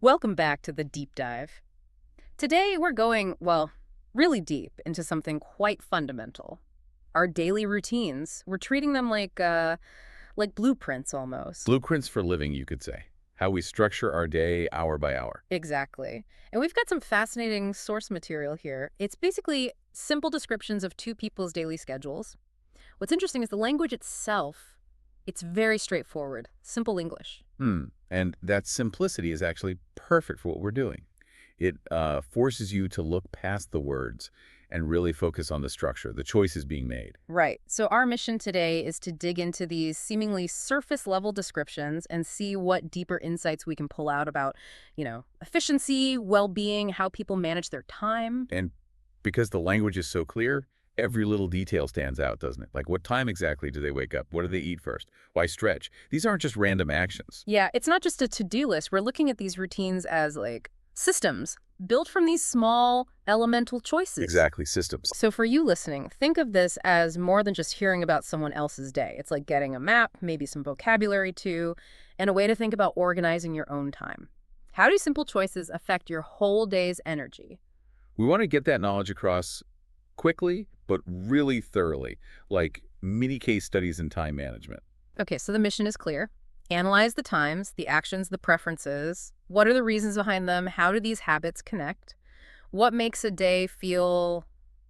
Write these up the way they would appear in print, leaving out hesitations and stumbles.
Welcome back to the deep dive. Today we're going, well, really deep into something quite fundamental. Our daily routines. We're treating them like blueprints almost. Blueprints for living, you could say. How we structure our day hour by hour. Exactly. And we've got some fascinating source material here. It's basically simple descriptions of two people's daily schedules. What's interesting is the language itself, it's very straightforward, simple English. And that simplicity is actually perfect for what we're doing. It forces you to look past the words and really focus on the structure, the choices being made. Right. So our mission today is to dig into these seemingly surface level descriptions and see what deeper insights we can pull out about, efficiency, well-being, how people manage their time. And because the language is so clear, every little detail stands out, doesn't it? Like, what time exactly do they wake up? What do they eat first? Why stretch? These aren't just random actions. Yeah, it's not just a to-do list. We're looking at these routines as systems built from these small elemental choices. Exactly, systems. So for you listening, think of this as more than just hearing about someone else's day. It's like getting a map, maybe some vocabulary too, and a way to think about organizing your own time. How do simple choices affect your whole day's energy? We want to get that knowledge across quickly, but really thoroughly, like mini case studies in time management. Okay, so the mission is clear. Analyze the times, the actions, the preferences. What are the reasons behind them? How do these habits connect? What makes a day feel,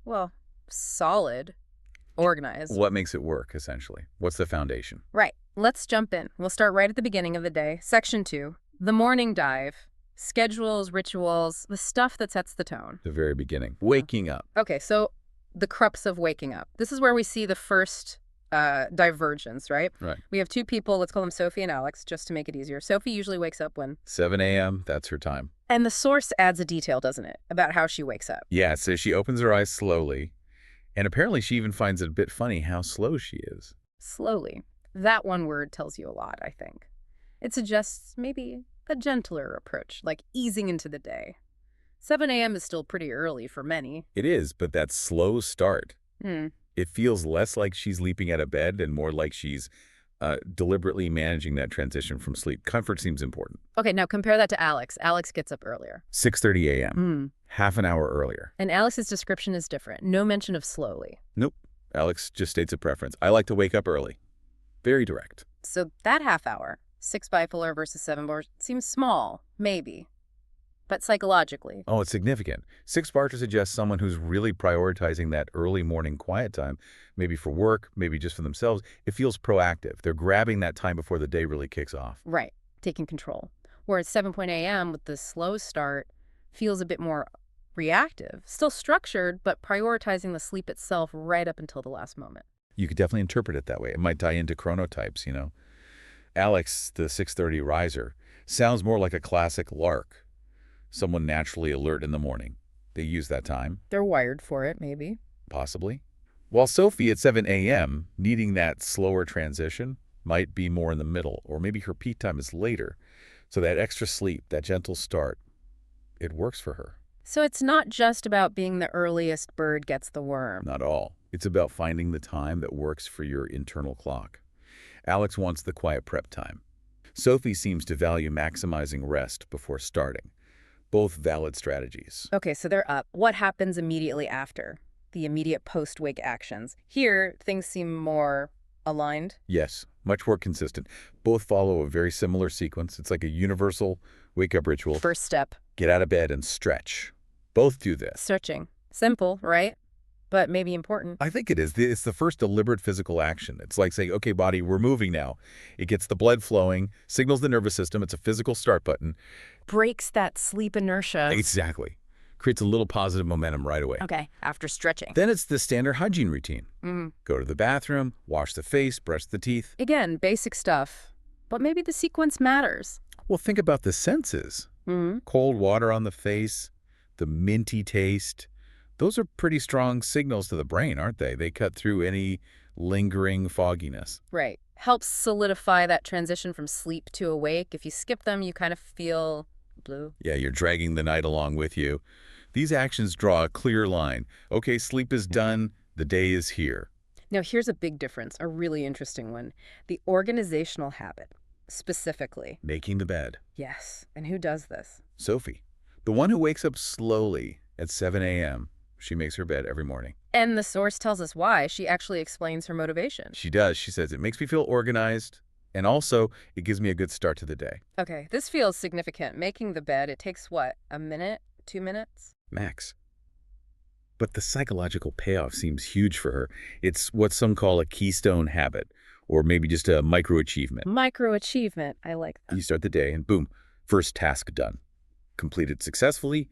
well, solid, organized? What makes it work, essentially? What's the foundation? Right. Let's jump in. We'll start right at the beginning of the day. Section 2, the morning dive. Schedules, rituals, the stuff that sets the tone. The very beginning. Waking up. Okay, so the crux of waking up. This is where we see the first divergence, right? Right. We have two people, let's call them Sophie and Alex, just to make it easier. Sophie usually wakes up when? 7 a.m., that's her time. And the source adds a detail, doesn't it, about how she wakes up? Yeah, so she opens her eyes slowly, and apparently she even finds it a bit funny how slow she is. Slowly. That one word tells you a lot, I think. It suggests maybe a gentler approach, like easing into the day. 7 a.m. is still pretty early for many. It is, but that slow start, Hmm. it feels less like she's leaping out of bed and more like she's deliberately managing that transition from sleep. Comfort seems important. Okay, now compare that to Alex. Alex gets up earlier. 6:30 a.m., half an hour earlier. And Alex's description is different. No mention of slowly. Nope, Alex just states a preference. I like to wake up early. Very direct. So that half hour, 6 bipolar versus 7 bar, seems small, maybe. But psychologically. Oh, it's significant. 6 bar to suggest someone who's really prioritizing that early morning quiet time, maybe for work, maybe just for themselves. It feels proactive. They're grabbing that time before the day really kicks off. Right, taking control. Whereas 7 a.m. with the slow start feels a bit more reactive. Still structured, but prioritizing the sleep itself right up until the last moment. You could definitely interpret it that way. It might tie into chronotypes, Alex, the 6:30 riser, sounds more like a classic lark. Someone naturally alert in the morning. They use that time. They're wired for it, maybe. Possibly. While Sophie at 7 a.m., needing that slower transition, might be more in the middle, or maybe her peak time is later. So that extra sleep, that gentle start, it works for her. So it's not just about being the earliest bird gets the worm. Not all. It's about finding the time that works for your internal clock. Alex wants the quiet prep time. Sophie seems to value maximizing rest before starting. Both valid strategies. Okay, so they're up. What happens immediately after? The immediate post-wake actions. Here, things seem more aligned. Yes, much more consistent. Both follow a very similar sequence. It's like a universal wake-up ritual. First step. Get out of bed and stretch. Both do this. Stretching. Simple, right? But maybe important. I think it is. It's the first deliberate physical action. It's like saying, okay, body, we're moving now. It gets the blood flowing, signals the nervous system. It's a physical start button. Breaks that sleep inertia. Exactly. Creates a little positive momentum right away. Okay, after stretching. Then it's the standard hygiene routine. Go to the bathroom, wash the face, brush the teeth. Again, basic stuff. But maybe the sequence matters. Well, think about the senses. Cold water on the face, the minty taste. Those are pretty strong signals to the brain, aren't they? They cut through any lingering fogginess. Right. Helps solidify that transition from sleep to awake. If you skip them, you kind of feel blue. Yeah, you're dragging the night along with you. These actions draw a clear line. Okay, sleep is done. The day is here. Now, here's a big difference, a really interesting one. The organizational habit. specifically. Making the bed. Yes. And who does this? Sophie, the one who wakes up slowly at 7 a.m. She makes her bed every morning. And the source tells us why. She actually explains her motivation. She does. She says, it makes me feel organized, and also it gives me a good start to the day. Okay, this feels significant. Making the bed, it takes what, a minute, 2 minutes? Max. But the psychological payoff seems huge for her. It's what some call a keystone habit, or maybe just a microachievement. Microachievement. I like that. You start the day and boom, first task done. Completed successfully,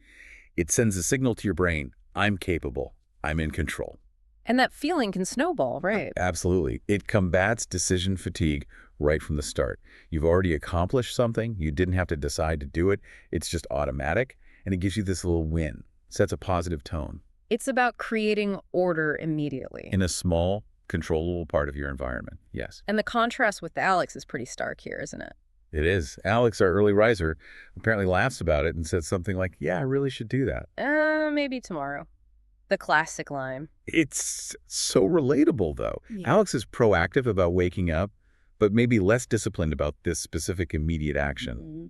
it sends a signal to your brain, I'm capable, I'm in control. And that feeling can snowball, right? Absolutely. It combats decision fatigue right from the start. You've already accomplished something, you didn't have to decide to do it, it's just automatic, and it gives you this little win, sets a positive tone. It's about creating order immediately. In a small, controllable part of your environment, yes. And the contrast with Alex is pretty stark here, isn't it? It is. Alex, our early riser, apparently laughs about it and says something like, yeah, I really should do that. Maybe tomorrow. The classic line. It's so relatable, though. Yeah. Alex is proactive about waking up, but maybe less disciplined about this specific immediate action. Mm-hmm.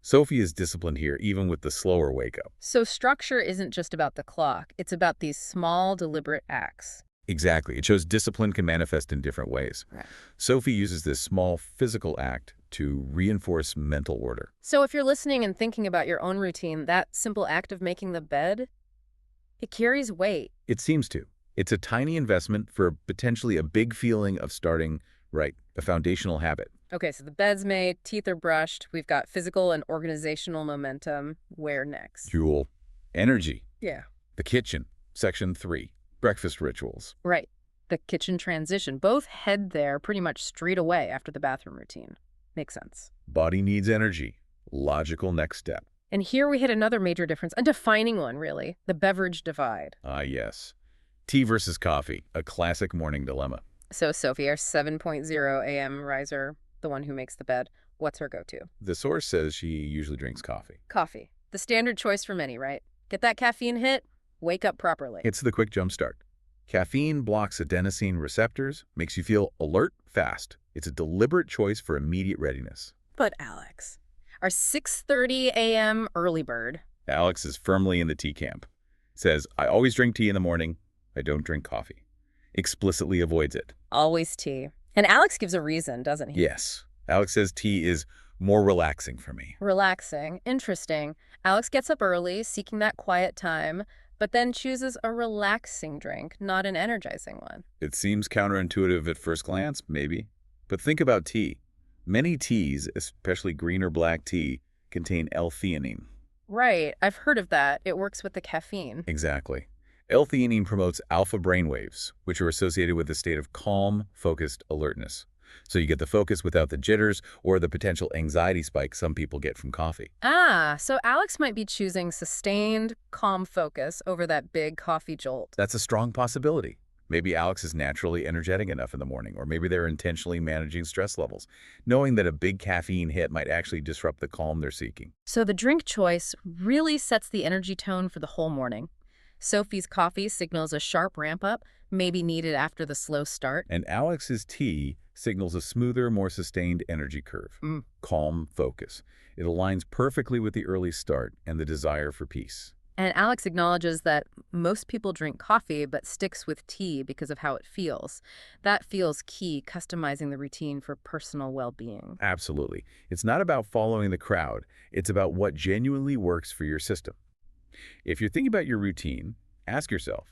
Sophie is disciplined here, even with the slower wake-up. So structure isn't just about the clock. It's about these small, deliberate acts. Exactly. It shows discipline can manifest in different ways. Right. Sophie uses this small physical act to reinforce mental order. So if you're listening and thinking about your own routine, that simple act of making the bed, it carries weight. It seems to. It's a tiny investment for potentially a big feeling of starting right, a foundational habit. Okay, so the bed's made, teeth are brushed, we've got physical and organizational momentum. Where next? Fuel. Energy. Yeah. The kitchen. Section 3. Breakfast rituals. Right. The kitchen transition. Both head there pretty much straight away after the bathroom routine. Makes sense. Body needs energy. Logical next step. And here we hit another major difference, a defining one, really, the beverage divide. Ah, yes. Tea versus coffee, a classic morning dilemma. So Sophie, our 7.0 a.m. riser, the one who makes the bed, what's her go-to? The source says she usually drinks coffee. Coffee. The standard choice for many, right? Get that caffeine hit, wake up properly. It's the quick jump start. Caffeine blocks adenosine receptors, makes you feel alert fast. It's a deliberate choice for immediate readiness. But Alex, our 6:30 a.m. early bird. Alex is firmly in the tea camp. Says, I always drink tea in the morning. I don't drink coffee. Explicitly avoids it. Always tea. And Alex gives a reason, doesn't he? Yes. Alex says tea is more relaxing for me. Relaxing. Interesting. Alex gets up early, seeking that quiet time, but then chooses a relaxing drink, not an energizing one. It seems counterintuitive at first glance, maybe. But think about tea. Many teas, especially green or black tea, contain L-theanine. Right. I've heard of that. It works with the caffeine. Exactly. L-theanine promotes alpha brainwaves, which are associated with a state of calm, focused alertness. So you get the focus without the jitters or the potential anxiety spike some people get from coffee. Ah, so Alex might be choosing sustained, calm focus over that big coffee jolt. That's a strong possibility. Maybe Alex is naturally energetic enough in the morning, or maybe they're intentionally managing stress levels, knowing that a big caffeine hit might actually disrupt the calm they're seeking. So the drink choice really sets the energy tone for the whole morning. Sophie's coffee signals a sharp ramp-up, maybe needed after the slow start. And Alex's tea signals a smoother, more sustained energy curve. Calm focus. It aligns perfectly with the early start and the desire for peace. And Alex acknowledges that most people drink coffee but sticks with tea because of how it feels. That feels key, customizing the routine for personal well-being. Absolutely. It's not about following the crowd. It's about what genuinely works for your system. If you're thinking about your routine, ask yourself,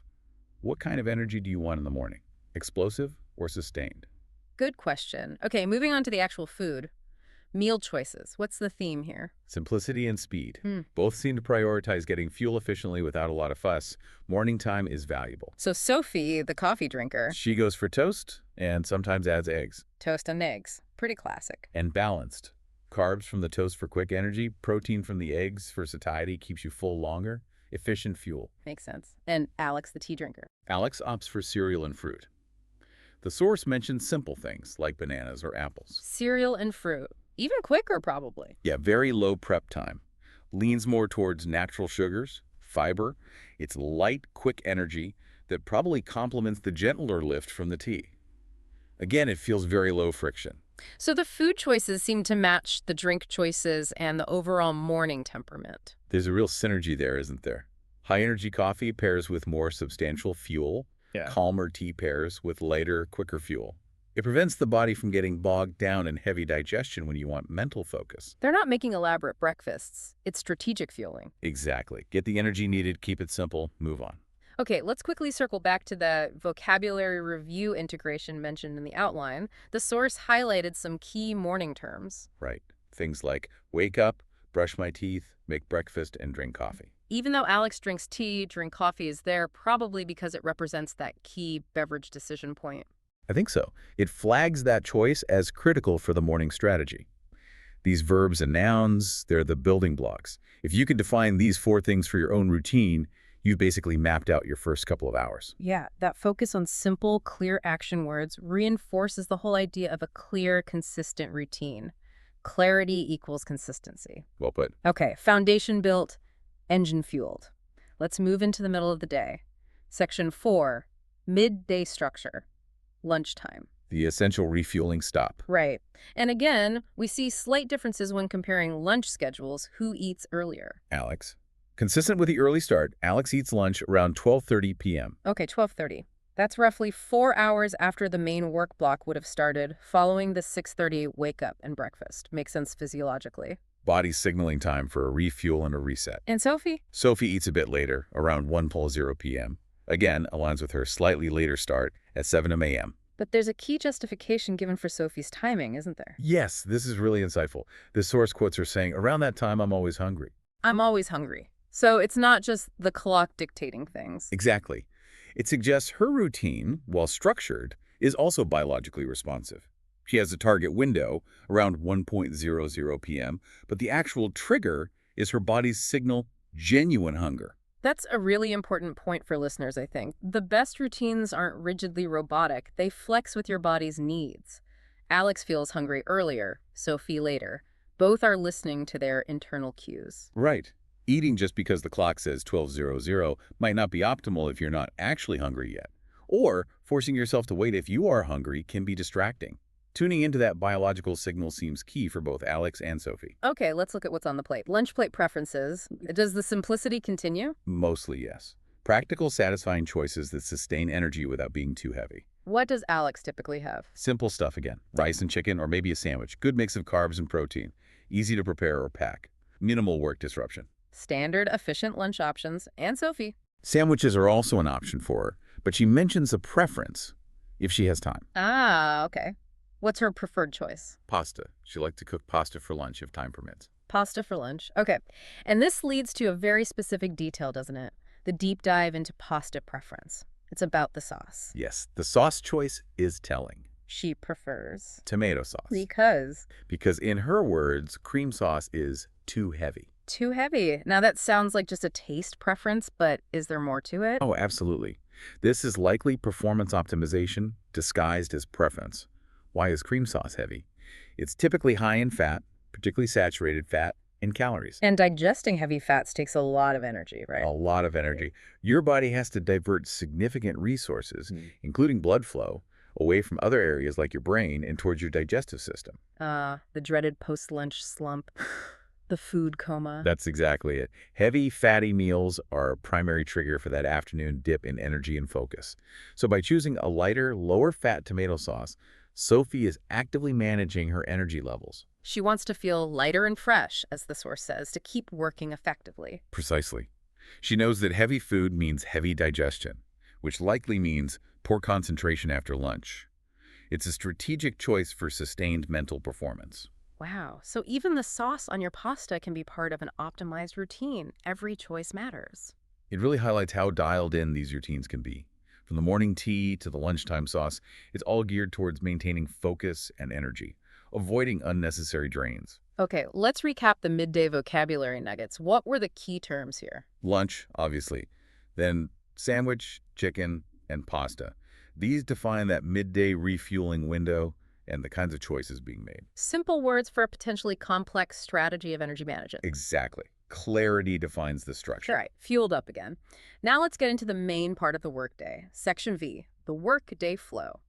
what kind of energy do you want in the morning? Explosive or sustained? Good question. Okay, moving on to the actual food. Meal choices. What's the theme here? Simplicity and speed. Both seem to prioritize getting fuel efficiently without a lot of fuss. Morning time is valuable. So Sophie, the coffee drinker. She goes for toast and sometimes adds eggs. Toast and eggs. Pretty classic. And balanced. Carbs from the toast for quick energy, protein from the eggs for satiety keeps you full longer. Efficient fuel. Makes sense. And Alex, the tea drinker. Alex opts for cereal and fruit. The source mentions simple things like bananas or apples. Cereal and fruit. Even quicker, probably. Yeah, very low prep time. Leans more towards natural sugars, fiber. It's light, quick energy that probably complements the gentler lift from the tea. Again, it feels very low friction. So the food choices seem to match the drink choices and the overall morning temperament. There's a real synergy there, isn't there? High-energy coffee pairs with more substantial fuel. Yeah. Calmer tea pairs with lighter, quicker fuel. It prevents the body from getting bogged down in heavy digestion when you want mental focus. They're not making elaborate breakfasts. It's strategic fueling. Exactly. Get the energy needed, keep it simple, move on. Okay, let's quickly circle back to the vocabulary review integration mentioned in the outline. The source highlighted some key morning terms. Right. Things like wake up, brush my teeth, make breakfast, and drink coffee. Even though Alex drinks tea, drink coffee is there probably because it represents that key beverage decision point. I think so. It flags that choice as critical for the morning strategy. These verbs and nouns, they're the building blocks. If you can define these four things for your own routine, you've basically mapped out your first couple of hours. Yeah, that focus on simple, clear action words reinforces the whole idea of a clear, consistent routine. Clarity equals consistency. Well put. Okay, foundation built, engine fueled. Let's move into the middle of the day. Section 4, midday structure, lunchtime. The essential refueling stop. Right. And again, we see slight differences when comparing lunch schedules. Who eats earlier? Alex. Consistent with the early start, Alex eats lunch around 12:30 p.m. Okay, 12:30. That's roughly 4 hours after the main work block would have started, following the 6:30 wake up and breakfast. Makes sense physiologically. Body's signaling time for a refuel and a reset. And Sophie? Sophie eats a bit later, around 1:00 p.m. Again, aligns with her slightly later start at 7 a.m. But there's a key justification given for Sophie's timing, isn't there? Yes, this is really insightful. The source quotes her saying, around that time, I'm always hungry. I'm always hungry. So it's not just the clock dictating things. Exactly. It suggests her routine, while structured, is also biologically responsive. She has a target window around 1:00 p.m., but the actual trigger is her body's signal, genuine hunger. That's a really important point for listeners, I think. The best routines aren't rigidly robotic. They flex with your body's needs. Alex feels hungry earlier, Sophie later. Both are listening to their internal cues. Right. Eating just because the clock says 12:00 might not be optimal if you're not actually hungry yet. Or forcing yourself to wait if you are hungry can be distracting. Tuning into that biological signal seems key for both Alex and Sophie. Okay, let's look at what's on the plate. Lunch plate preferences. Does the simplicity continue? Mostly yes. Practical, satisfying choices that sustain energy without being too heavy. What does Alex typically have? Simple stuff again. Rice and chicken or maybe a sandwich. Good mix of carbs and protein. Easy to prepare or pack. Minimal work disruption. Standard, efficient lunch options. And Sophie? Sandwiches are also an option for her, but she mentions a preference if she has time. Ah, okay. What's her preferred choice? Pasta. She likes to cook pasta for lunch if time permits. Pasta for lunch. Okay. And this leads to a very specific detail, doesn't it? The deep dive into pasta preference. It's about the sauce. Yes, the sauce choice is telling. She prefers Tomato sauce. because In her words, cream sauce is too heavy. too heavy. Now that sounds like just a taste preference, but is there more to it? Oh, absolutely. This is likely performance optimization disguised as preference. Why is cream sauce heavy? It's typically high in fat, particularly saturated fat, and calories. And digesting heavy fats takes a lot of energy, right? A lot of energy. Your body has to divert significant resources, including blood flow, away from other areas like your brain and towards your digestive system. The dreaded post-lunch slump. The food coma. That's exactly it. Heavy, fatty meals are a primary trigger for that afternoon dip in energy and focus. So by choosing a lighter, lower-fat tomato sauce, Sophie is actively managing her energy levels. She wants to feel lighter and fresh, as the source says, to keep working effectively. Precisely. She knows that heavy food means heavy digestion, which likely means poor concentration after lunch. It's a strategic choice for sustained mental performance. Wow. So even the sauce on your pasta can be part of an optimized routine. Every choice matters. It really highlights how dialed in these routines can be. From the morning tea to the lunchtime sauce, it's all geared towards maintaining focus and energy, avoiding unnecessary drains. Okay, let's recap the midday vocabulary nuggets. What were the key terms here? Lunch, obviously. Then sandwich, chicken, and pasta. These define that midday refueling window and the kinds of choices being made. Simple words for a potentially complex strategy of energy management. Exactly. Clarity defines the structure. All right, fueled up again. Now let's get into the main part of the workday. Section V, the workday flow.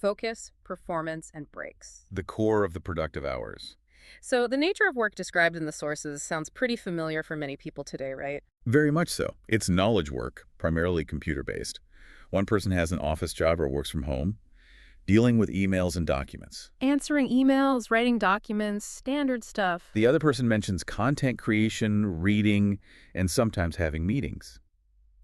Focus, performance, and breaks. The core of the productive hours. So the nature of work described in the sources sounds pretty familiar for many people today, right? Very much so. It's knowledge work, primarily computer-based. One person has an office job or works from home, dealing with emails and documents. Answering emails, writing documents, standard stuff. The other person mentions content creation, reading, and sometimes having meetings.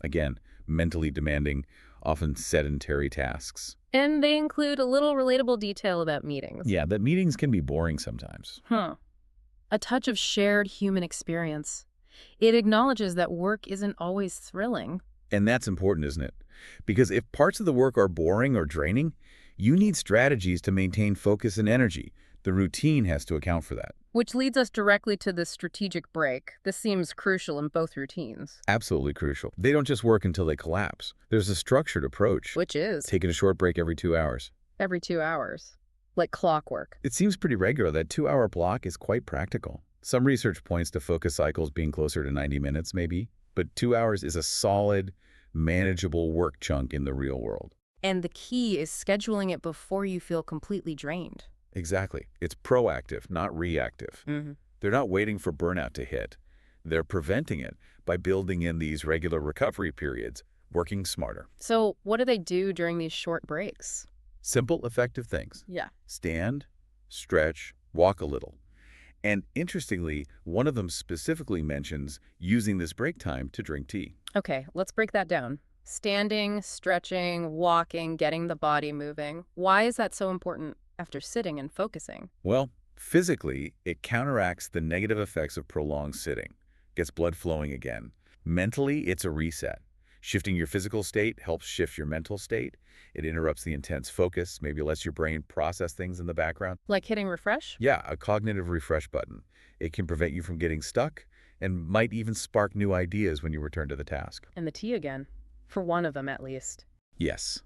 Again, mentally demanding, often sedentary tasks. And they include a little relatable detail about meetings. Yeah, that meetings can be boring sometimes. A touch of shared human experience. It acknowledges that work isn't always thrilling. And that's important, isn't it? Because if parts of the work are boring or draining, you need strategies to maintain focus and energy. The routine has to account for that. Which leads us directly to the strategic break. This seems crucial in both routines. Absolutely crucial. They don't just work until they collapse. There's a structured approach. Which is? Taking a short break every 2 hours. Every 2 hours. Like clockwork. It seems pretty regular. That 2-hour block is quite practical. Some research points to focus cycles being closer to 90 minutes, maybe. But 2 hours is a solid, manageable work chunk in the real world. And the key is scheduling it before you feel completely drained. Exactly. It's proactive, not reactive. They're not waiting for burnout to hit. They're preventing it by building in these regular recovery periods, working smarter. So what do they do during these short breaks? Simple, effective things. Yeah. Stand, stretch, walk a little. And interestingly, one of them specifically mentions using this break time to drink tea. Okay, let's break that down. Standing, stretching, walking, getting the body moving. Why is that so important after sitting and focusing? Well, physically, it counteracts the negative effects of prolonged sitting, gets blood flowing again. Mentally, it's a reset. Shifting your physical state helps shift your mental state. It interrupts the intense focus, maybe lets your brain process things in the background. Like hitting refresh? Yeah, a cognitive refresh button. It can prevent you from getting stuck and might even spark new ideas when you return to the task. And the tea again. For one of them, at least. Yes,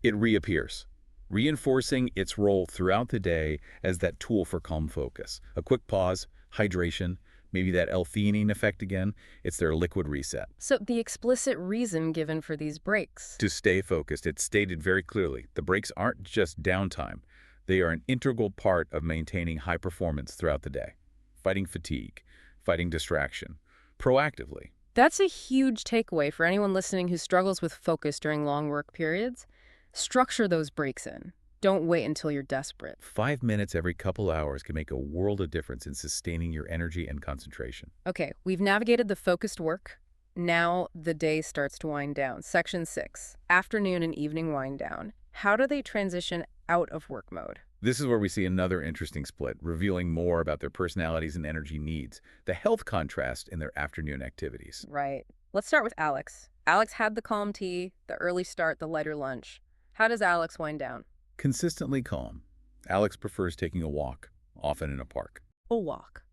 it reappears, reinforcing its role throughout the day as that tool for calm focus. A quick pause, hydration, maybe that L-theanine effect again. It's their liquid reset. So the explicit reason given for these breaks? To stay focused, it's stated very clearly. The breaks aren't just downtime. They are an integral part of maintaining high performance throughout the day. Fighting fatigue, fighting distraction, proactively. That's a huge takeaway for anyone listening who struggles with focus during long work periods. Structure those breaks in. Don't wait until you're desperate. 5 minutes every couple hours can make a world of difference in sustaining your energy and concentration. Okay, we've navigated the focused work. Now the day starts to wind down. Section 6, afternoon and evening wind down. How do they transition out of work mode? This is where we see another interesting split, revealing more about their personalities and energy needs, the health contrast in their afternoon activities. Right. Let's start with Alex. Alex had the calm tea, the early start, the lighter lunch. How does Alex wind down? Consistently calm. Alex prefers taking a walk, often in a park. A walk.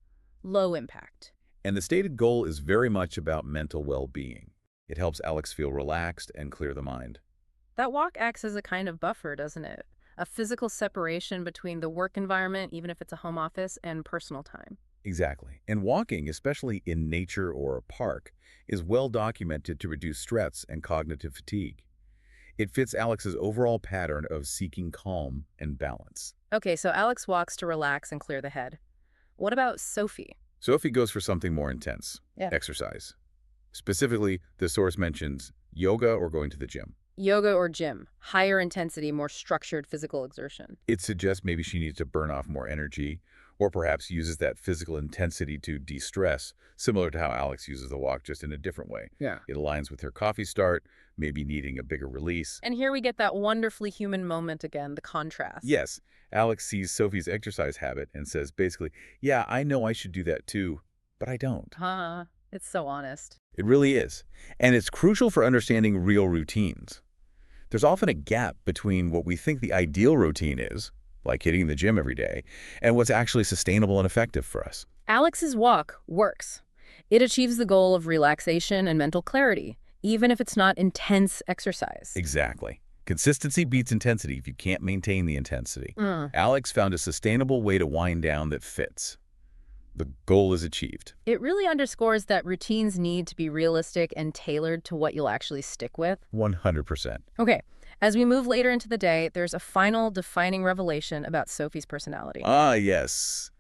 Low impact. And the stated goal is very much about mental well-being. It helps Alex feel relaxed and clear the mind. That walk acts as a kind of buffer, doesn't it? A physical separation between the work environment, even if it's a home office, and personal time. Exactly. And walking, especially in nature or a park, is well documented to reduce stress and cognitive fatigue. It fits Alex's overall pattern of seeking calm and balance. Okay, so Alex walks to relax and clear the head. What about Sophie? Sophie goes for something more intense, exercise. Specifically, the source mentions yoga or going to the gym. Yoga or gym. Higher intensity, more structured physical exertion. It suggests maybe she needs to burn off more energy, or perhaps uses that physical intensity to de-stress, similar to how Alex uses the walk, just in a different way. Yeah. It aligns with her coffee start, maybe needing a bigger release. And here we get that wonderfully human moment again, the contrast. Yes, Alex sees Sophie's exercise habit and says basically, yeah, I know I should do that too, but I don't. It's so honest. It really is. And it's crucial for understanding real routines. There's often a gap between what we think the ideal routine is, like hitting the gym every day, and what's actually sustainable and effective for us. Alex's walk works. It achieves the goal of relaxation and mental clarity, even if it's not intense exercise. Exactly. Consistency beats intensity if you can't maintain the intensity. Alex found a sustainable way to wind down that fits. The goal is achieved. It really underscores that routines need to be realistic and tailored to what you'll actually stick with. 100%. Okay, As we move later into the day, there's a final defining revelation about Sophie's personality. Ah, yes.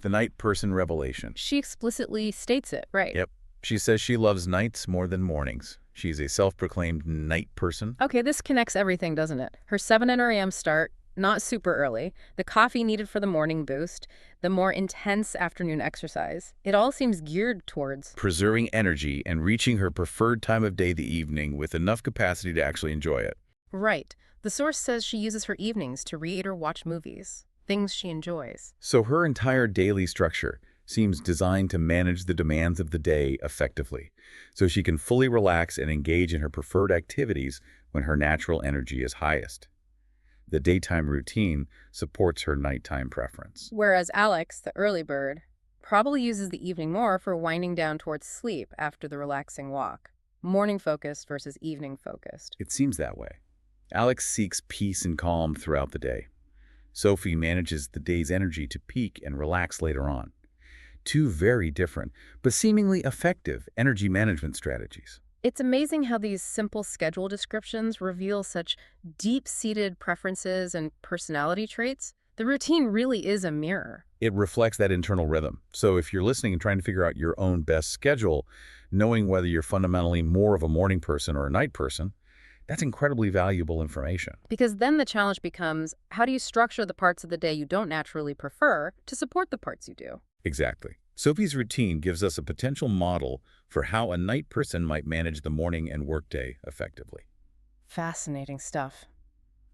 The night person revelation. She explicitly states it, right? Yep. She says she loves nights more than mornings. She's a self-proclaimed night person. Okay, this connects everything, doesn't it? Her 7 a.m. start, not super early, the coffee needed for the morning boost, the more intense afternoon exercise. It all seems geared towards. Preserving energy and reaching her preferred time of day, the evening, with enough capacity to actually enjoy it. Right. The source says she uses her evenings to read or watch movies, things she enjoys. So her entire daily structure seems designed to manage the demands of the day effectively, so she can fully relax and engage in her preferred activities when her natural energy is highest. The daytime routine supports her nighttime preference. Whereas Alex, the early bird, probably uses the evening more for winding down towards sleep after the relaxing walk. Morning focused versus evening focused. It seems that way. Alex seeks peace and calm throughout the day. Sophie manages the day's energy to peak and relax later on. Two very different, but seemingly effective energy management strategies. It's amazing how these simple schedule descriptions reveal such deep-seated preferences and personality traits. The routine really is a mirror. It reflects that internal rhythm. So if you're listening and trying to figure out your own best schedule, knowing whether you're fundamentally more of a morning person or a night person, that's incredibly valuable information. Because then the challenge becomes, how do you structure the parts of the day you don't naturally prefer to support the parts you do? Exactly. Sophie's routine gives us a potential model for how a night person might manage the morning and workday effectively. Fascinating stuff.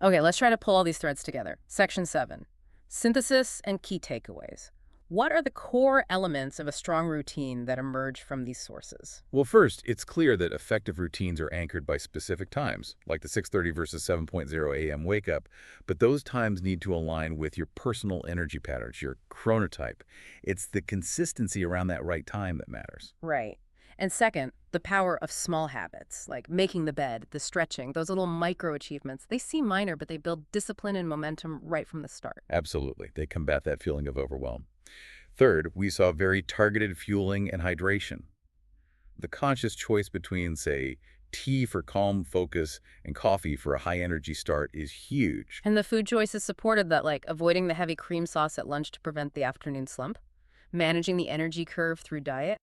Okay, let's try to pull all these threads together. Section 7. Synthesis and key takeaways. What are the core elements of a strong routine that emerge from these sources? Well, first, it's clear that effective routines are anchored by specific times, like the 6:30 versus 7:00 a.m. wake-up, but those times need to align with your personal energy patterns, your chronotype. It's the consistency around that right time that matters. Right. And second, the power of small habits, like making the bed, the stretching, those little micro achievements. They seem minor, but they build discipline and momentum right from the start. Absolutely. They combat that feeling of overwhelm. Third, we saw very targeted fueling and hydration. The conscious choice between, say, tea for calm focus and coffee for a high-energy start is huge. And the food choices supported that, like avoiding the heavy cream sauce at lunch to prevent the afternoon slump, managing the energy curve through diet.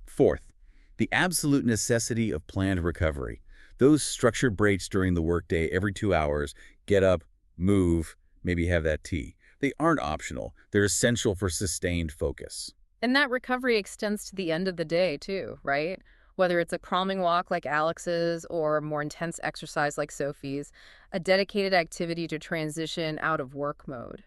Fourth, the absolute necessity of planned recovery. Those structured breaks during the workday every 2 hours, get up, move, maybe have that tea. They aren't optional. They're essential for sustained focus. And that recovery extends to the end of the day, too, right? Whether it's a calming walk like Alex's or more intense exercise like Sophie's, a dedicated activity to transition out of work mode.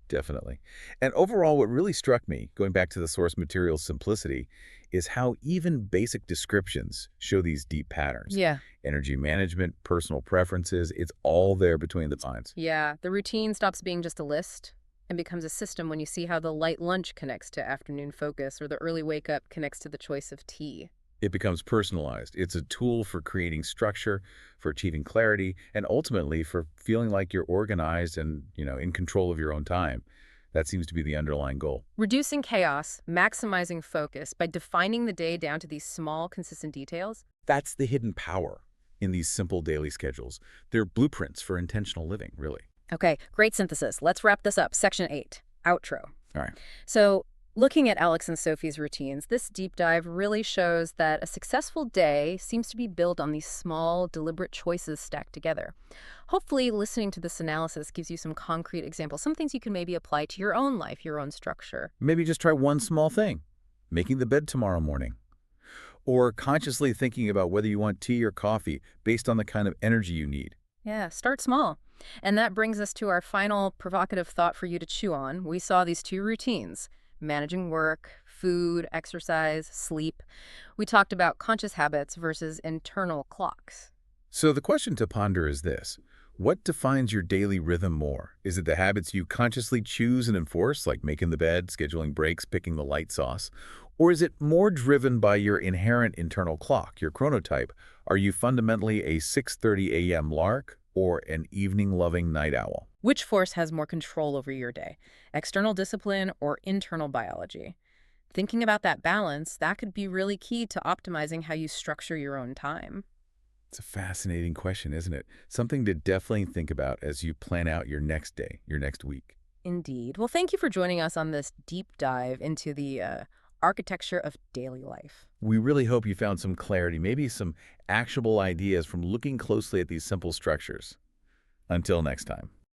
Definitely. And overall, what really struck me, going back to the source material's simplicity, is how even basic descriptions show these deep patterns. Yeah. Energy management, personal preferences, it's all there between the lines. Yeah, the routine stops being just a list and becomes a system when you see how the light lunch connects to afternoon focus or the early wake up connects to the choice of tea. It becomes personalized. It's a tool for creating structure, for achieving clarity, and ultimately for feeling like you're organized and, in control of your own time. That seems to be the underlying goal. Reducing chaos, maximizing focus by defining the day down to these small, consistent details. That's the hidden power in these simple daily schedules. They're blueprints for intentional living, really. Okay, great synthesis. Let's wrap this up. Section 8, outro. All right. So, looking at Alex and Sophie's routines, this deep dive really shows that a successful day seems to be built on these small, deliberate choices stacked together. Hopefully, listening to this analysis gives you some concrete examples, some things you can maybe apply to your own life, your own structure. Maybe just try one small thing, making the bed tomorrow morning. Or consciously thinking about whether you want tea or coffee based on the kind of energy you need. Yeah, start small. And that brings us to our final provocative thought for you to chew on. We saw these two routines: managing work, food, exercise, sleep. We talked about conscious habits versus internal clocks. So the question to ponder is this. What defines your daily rhythm more? Is it the habits you consciously choose and enforce, like making the bed, scheduling breaks, picking the light sauce? Or is it more driven by your inherent internal clock, your chronotype? Are you fundamentally a 6:30 a.m. lark or an evening-loving night owl? Which force has more control over your day? External discipline or internal biology? Thinking about that balance, that could be really key to optimizing how you structure your own time. It's a fascinating question, isn't it? Something to definitely think about as you plan out your next day, your next week. Indeed. Well, thank you for joining us on this deep dive into the architecture of daily life. We really hope you found some clarity, maybe some actionable ideas from looking closely at these simple structures. Until next time.